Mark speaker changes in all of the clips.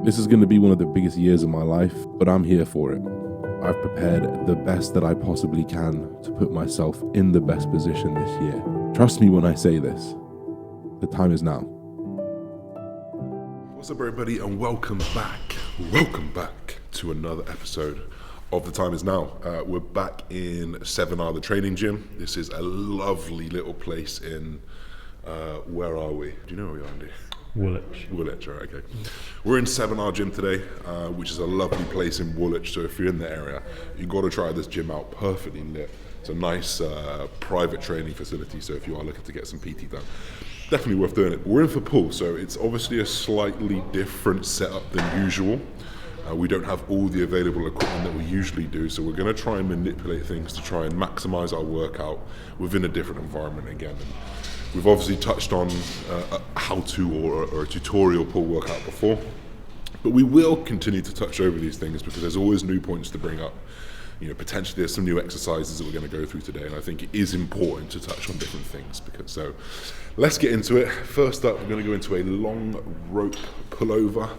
Speaker 1: This is going to be one of the biggest years of my life, but I'm here for it. I've prepared the best that I possibly can to put myself in the best position this year. Trust me when I say this. The time is now.
Speaker 2: What's up, everybody, and welcome back. Welcome back to another episode of The Time Is Now. We're back in 7R, the training gym. This is a lovely little place in, where are we? Do you know where we are, Andy? Woolwich, right, okay. We're in 7R gym today, which is a lovely place in Woolwich. So if you're in the area, you've got to try this gym out. Perfectly lit. It's a nice private training facility. So if you are looking to get some PT done, definitely worth doing it. But we're in for pool, so it's obviously a slightly different setup than usual. We don't have all the available equipment that we usually do, so we're going to try and manipulate things to try and maximize our workout within a different environment again. And we've obviously touched on a how-to or a tutorial pull workout before, but we will continue to touch over these things because there's always new points to bring up. You know, potentially there's some new exercises that we're going to go through today, and I think it is important to touch on different things. So let's get into it. First up, we're going to go into a long rope pullover.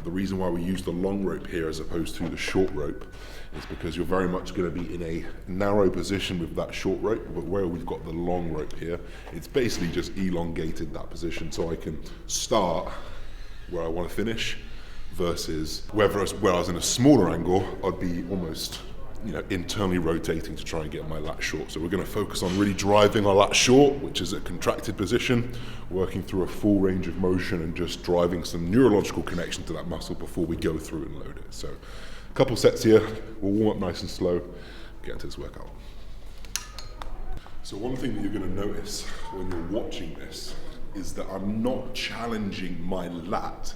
Speaker 2: The reason why we use the long rope here as opposed to the short rope is because you're very much going to be in a narrow position with that short rope, but where we've got the long rope here, it's basically just elongated that position so I can start where I want to finish, versus where I was in a smaller angle, I'd be almost, internally rotating to try and get my lat short. So we're going to focus on really driving our lat short, which is a contracted position, working through a full range of motion and just driving some neurological connection to that muscle before we go through and load it. So a couple sets here, we'll warm up nice and slow, get into this workout. So one thing that you're going to notice when you're watching this is that I'm not challenging my lat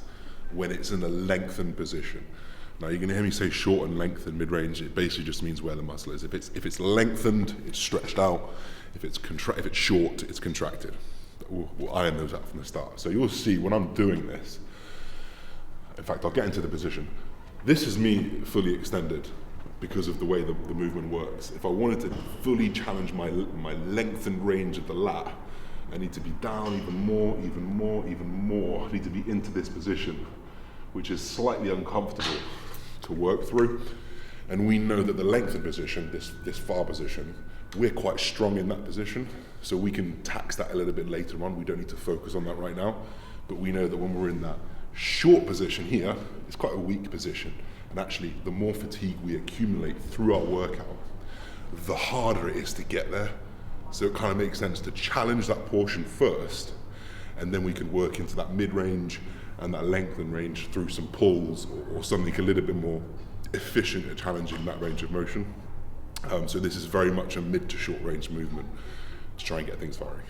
Speaker 2: when it's in a lengthened position. Now you're going to hear me say short and lengthened mid-range. It basically just means where the muscle is. If it's lengthened, it's stretched out. If it's short, it's contracted. We'll iron those out from the start. So you'll see when I'm doing this. In fact, I'll get into the position. This is me fully extended because of the way the movement works. If I wanted to fully challenge my lengthened range of the lat, I need to be down even more. I need to be into this position, which is slightly uncomfortable to work through. And we know that the lengthened position, this far position, we're quite strong in that position, so we can tax that a little bit later on. We don't need to focus on that right now, but we know that when we're in that short position here, it's quite a weak position. And actually, the more fatigue we accumulate through our workout, the harder it is to get there. So it kind of makes sense to challenge that portion first, and then we can work into that mid-range and that lengthened range through some pulls or something a little bit more efficient at challenging that range of motion. So this is very much a mid to short range movement to try and get things firing.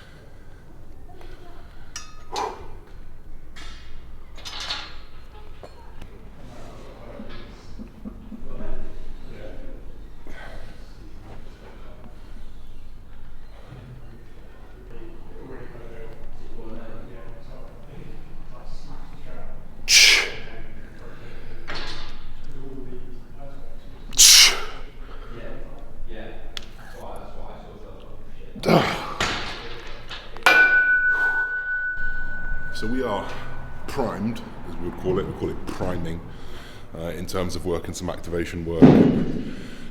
Speaker 2: So we are primed, as we would call it. We call it priming in terms of working some activation work,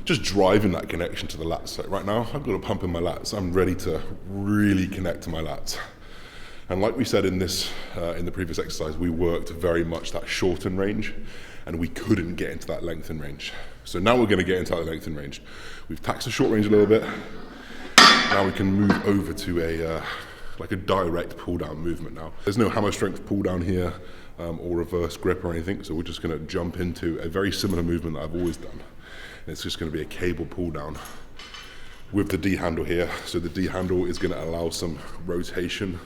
Speaker 2: just driving that connection to the lats. So right now, I've got a pump in my lats. I'm ready to really connect to my lats. And like we said in the previous exercise, we worked very much that shorten range, and we couldn't get into that lengthen range. So now we're going to get into that lengthen range. We've taxed the short range a little bit. Now we can move over to a direct pull down movement now. There's no hammer strength pull down here or reverse grip or anything, so we're just going to jump into a very similar movement that I've always done. And it's just going to be a cable pull down with the D handle here. So the D handle is going to allow some rotation,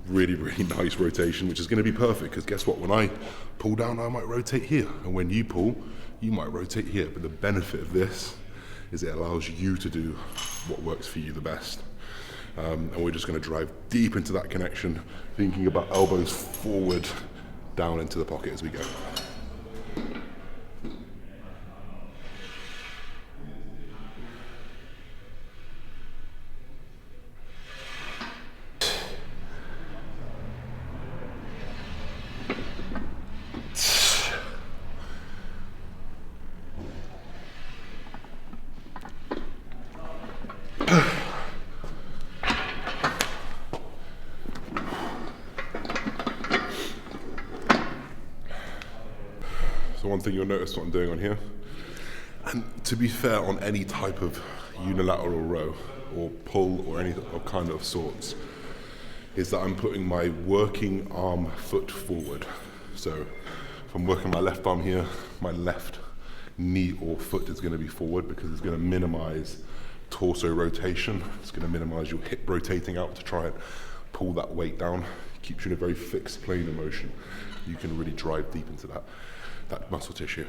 Speaker 2: really nice rotation, which is going to be perfect because guess what? When I pull down, I might rotate here, and when you pull, you might rotate here. But the benefit of this is it allows you to do what works for you the best. And we're just going to drive deep into that connection, thinking about elbows forward, down into the pocket as we go. So one thing you'll notice what I'm doing on here, and to be fair, on any type of unilateral row or pull or any kind of sorts, is that I'm putting my working arm foot forward. So if I'm working my left arm here, my left knee or foot is going to be forward because it's going to minimize torso rotation. It's going to minimize your hip rotating out to try and pull that weight down. It keeps you in a very fixed plane of motion. You can really drive deep into that muscle tissue.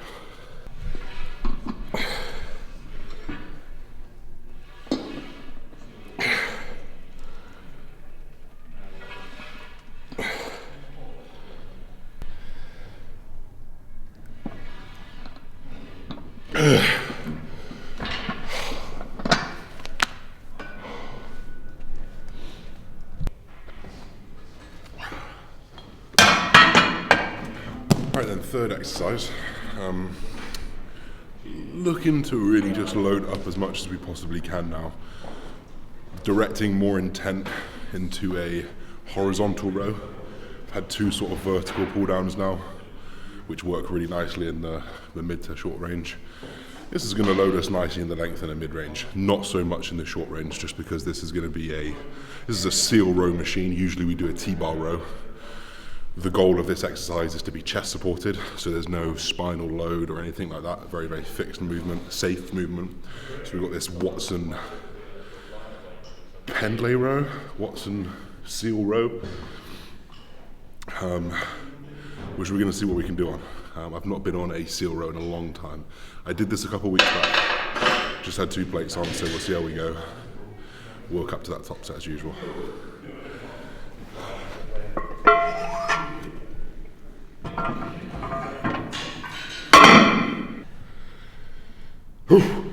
Speaker 2: Right then, third exercise. Looking to really just load up as much as we possibly can now. Directing more intent into a horizontal row. I've had 2 sort of vertical pull downs now, which work really nicely in the mid to short range. This is going to load us nicely in the length and the mid range, not so much in the short range, just because this is going to be a seal row machine. Usually we do a T-bar row. The goal of this exercise is to be chest supported, so there's no spinal load or anything like that. Very, very fixed movement, safe movement. So we've got this Watson Pendlay row, Watson seal row, which we're going to see what we can do on. I've not been on a seal row in a long time. I did this a couple of weeks back, just had 2 plates on, so we'll see how we go. Work up to that top set as usual. Whew.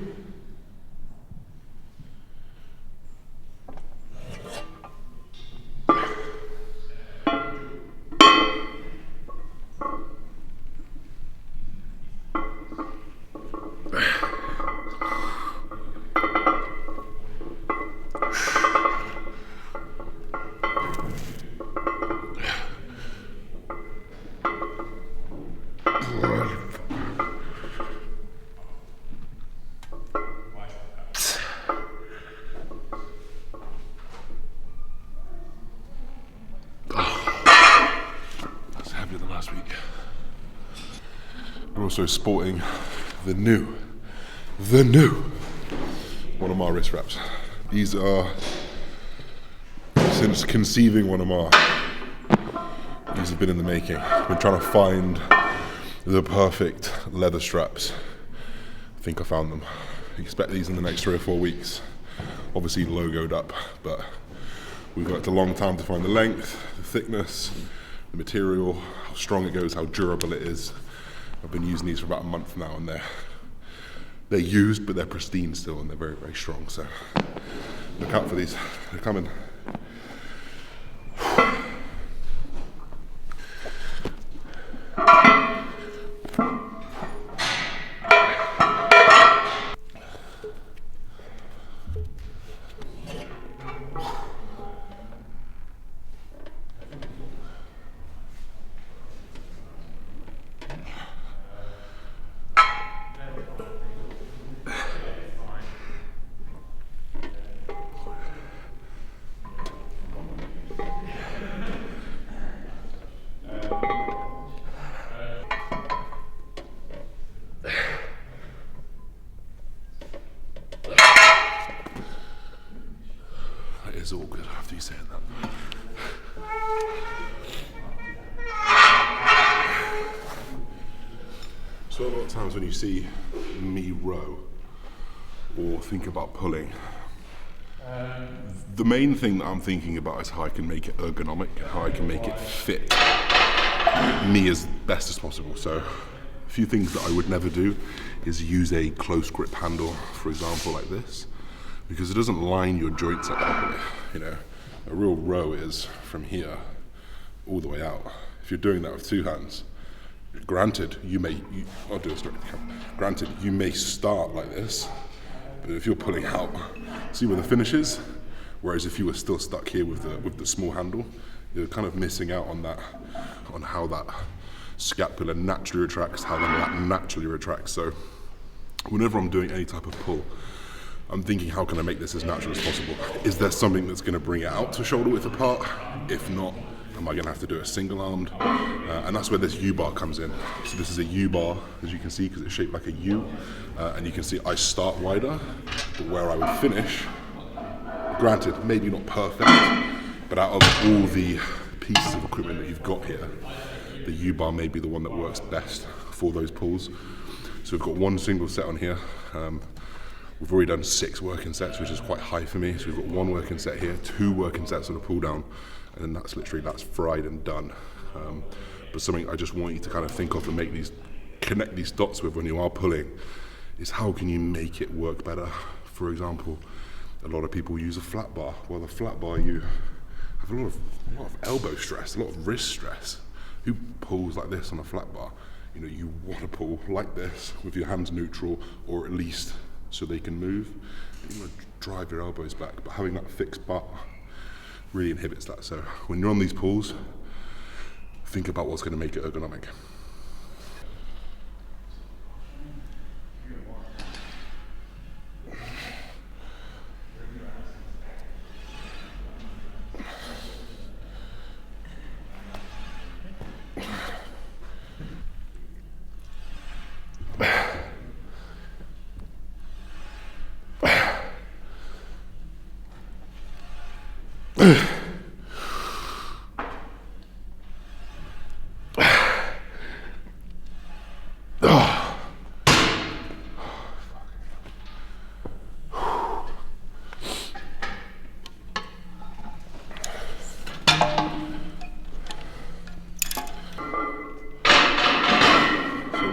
Speaker 2: We're also sporting the new one of my wrist wraps. These are, since conceiving one of my, these have been in the making. Been trying to find the perfect leather straps. I think I found them. Expect these in the next 3 or 4 weeks. Obviously logoed up, but we've worked a long time to find the length, the thickness, the material, how strong it goes, how durable it is. I've been using these for about a month now, and they're used, but they're pristine still, and they're very, very strong. So look out for these. They're coming. It's all good after you say that. So a lot of times when you see me row or think about pulling, the main thing that I'm thinking about is how I can make it ergonomic, how I can make it fit me as best as possible. So a few things that I would never do is use a close grip handle, for example, like this, because it doesn't line your joints up properly. You know, a real row is from here all the way out. If you're doing that with 2 hands, granted, I'll do a straight count. Granted, you may start like this, but if you're pulling out, see where the finish is? Whereas if you were still stuck here with the small handle, you're kind of missing out on that, on how that scapula naturally retracts, how the lat naturally retracts. So whenever I'm doing any type of pull, I'm thinking, how can I make this as natural as possible? Is there something that's going to bring it out to shoulder width apart? If not, am I going to have to do a single armed? And that's where this U-bar comes in. So this is a U-bar, as you can see, because it's shaped like a U. And you can see I start wider, but where I would finish, granted, maybe not perfect, but out of all the pieces of equipment that you've got here, the U-bar may be the one that works best for those pulls. So we've got one single set on here. We've already done 6 working sets, which is quite high for me. So we've got 1 working set here, 2 working sets on a pull down, and then that's fried and done. But something I just want you to kind of think of and connect these dots with when you are pulling is, how can you make it work better? For example, a lot of people use a flat bar. Well, the flat bar, you have a lot of elbow stress, a lot of wrist stress. Who pulls like this on a flat bar? You know, you want to pull like this with your hands neutral, or at least so they can move. You want to drive your elbows back, but having that fixed bar really inhibits that. So when you're on these pulls, think about what's going to make it ergonomic.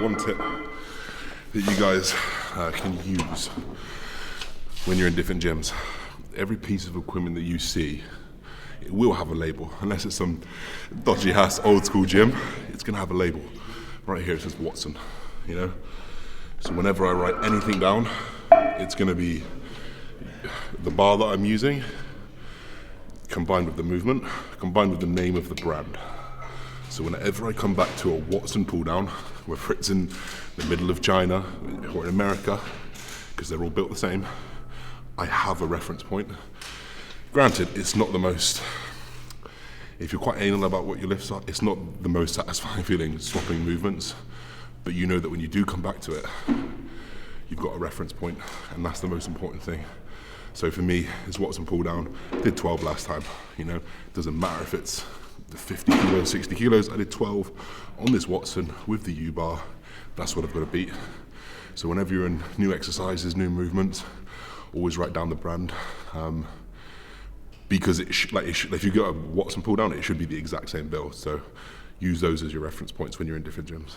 Speaker 2: One tip that you guys can use when you're in different gyms: every piece of equipment that you see, it will have a label. Unless it's some dodgy ass old school gym, it's gonna have a label. Right here it says Watson, you know? So whenever I write anything down, it's gonna be the bar that I'm using, combined with the movement, combined with the name of the brand. So whenever I come back to a Watson pull down, whether it's in the middle of China or in America, because they're all built the same, I have a reference point. Granted, it's not the most, if you're quite anal about what your lifts are, it's not the most satisfying feeling swapping movements, but you know that when you do come back to it, you've got a reference point, and that's the most important thing. So for me, it's Watson pull down. Did 12 last time, you know, doesn't matter if it's the 50 kilos, 60 kilos, I did 12 on this Watson with the U-bar. That's what I've got to beat. So whenever you're in new exercises, new movements, always write down the brand. Because if you get a Watson pull down, it should be the exact same build. So use those as your reference points when you're in different gyms.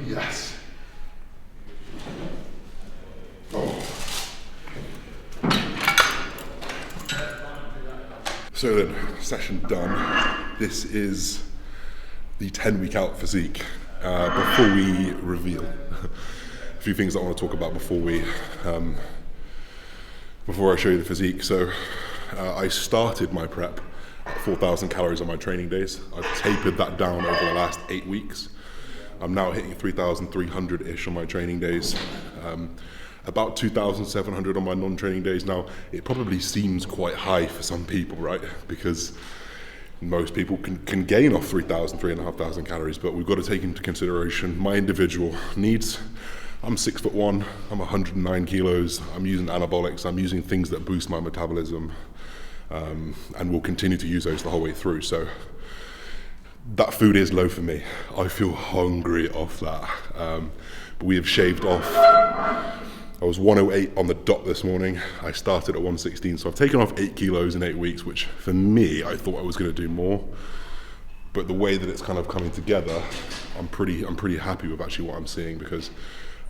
Speaker 2: Yes. Oh. So then, session done. This is the 10-week out physique. Before we reveal a few things that I want to talk about before I show you the physique. So I started my prep at 4,000 calories on my training days. I've tapered that down over the last 8 weeks. I'm now hitting 3,300-ish on my training days, about 2,700 on my non-training days. Now, it probably seems quite high for some people, right? Because most people can gain off 3,000, 3,500 calories, but we've got to take into consideration my individual needs. I'm 6'1", I'm 109 kilos, I'm using anabolics, I'm using things that boost my metabolism, and we'll continue to use those the whole way through. So that food is low for me. I feel hungry off that. But we have shaved off. I was 108 on the dot this morning. I started at 116, so I've taken off 8 kilos in 8 weeks, which for me, I thought I was going to do more. But the way that it's kind of coming together, I'm pretty happy with actually what I'm seeing, because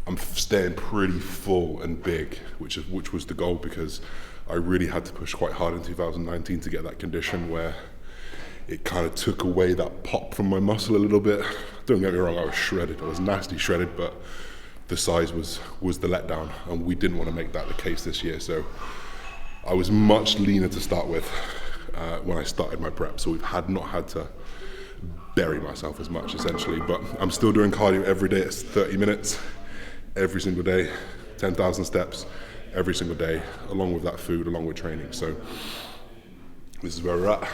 Speaker 2: I'm staying pretty full and big, which was the goal, because I really had to push quite hard in 2019 to get that condition where it kind of took away that pop from my muscle a little bit. Don't get me wrong, I was shredded. I was nasty shredded, but the size was the letdown, and we didn't want to make that the case this year. So I was much leaner to start with when I started my prep. So we've not had to bury myself as much, essentially. But I'm still doing cardio every day. It's 30 minutes every single day, 10,000 steps every single day, along with that food, along with training. So this is where we're at.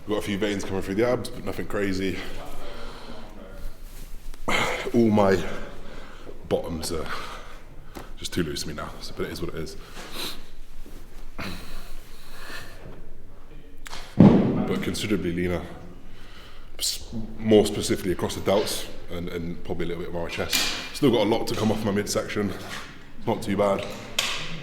Speaker 2: We've got a few veins coming through the abs, but nothing crazy. All my bottoms are just too loose for me now, but it is what it is. But considerably leaner, more specifically across the delts and probably a little bit more my chest. Still got a lot to come off my midsection, not too bad.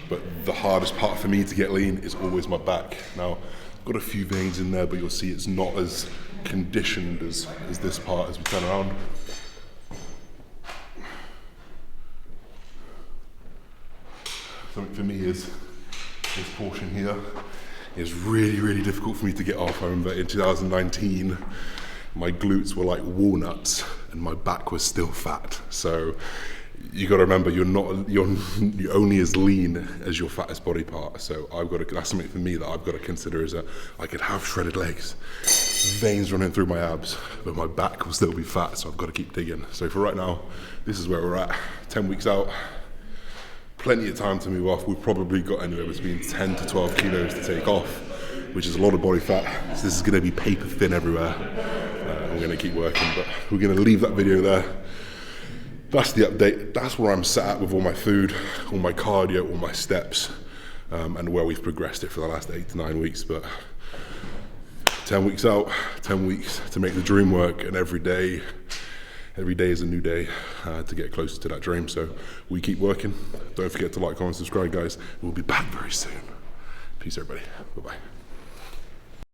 Speaker 2: But the hardest part for me to get lean is always my back. Now, got a few veins in there, but you'll see it's not as conditioned as this part as we turn around. Something for me is this portion here is really, really difficult for me to get off. I remember in 2019, my glutes were like walnuts and my back was still fat. So you got to remember, you're only as lean as your fattest body part. So that's something for me that I've got to consider, is that I could have shredded legs, veins running through my abs, but my back will still be fat. So I've got to keep digging. So for right now, this is where we're at. 10 weeks out, plenty of time to move off. We've probably got anywhere between 10 to 12 kilos to take off, which is a lot of body fat. So this is going to be paper thin everywhere. I'm going to keep working, but we're going to leave that video there. That's the update. That's where I'm sat at with all my food, all my cardio, all my steps, and where we've progressed it for the last 8 to 9 weeks. But 10 weeks out, 10 weeks to make the dream work, and every day is a new day to get closer to that dream. So we keep working. Don't forget to like, comment, subscribe, guys. We'll be back very soon. Peace, everybody. Bye-bye.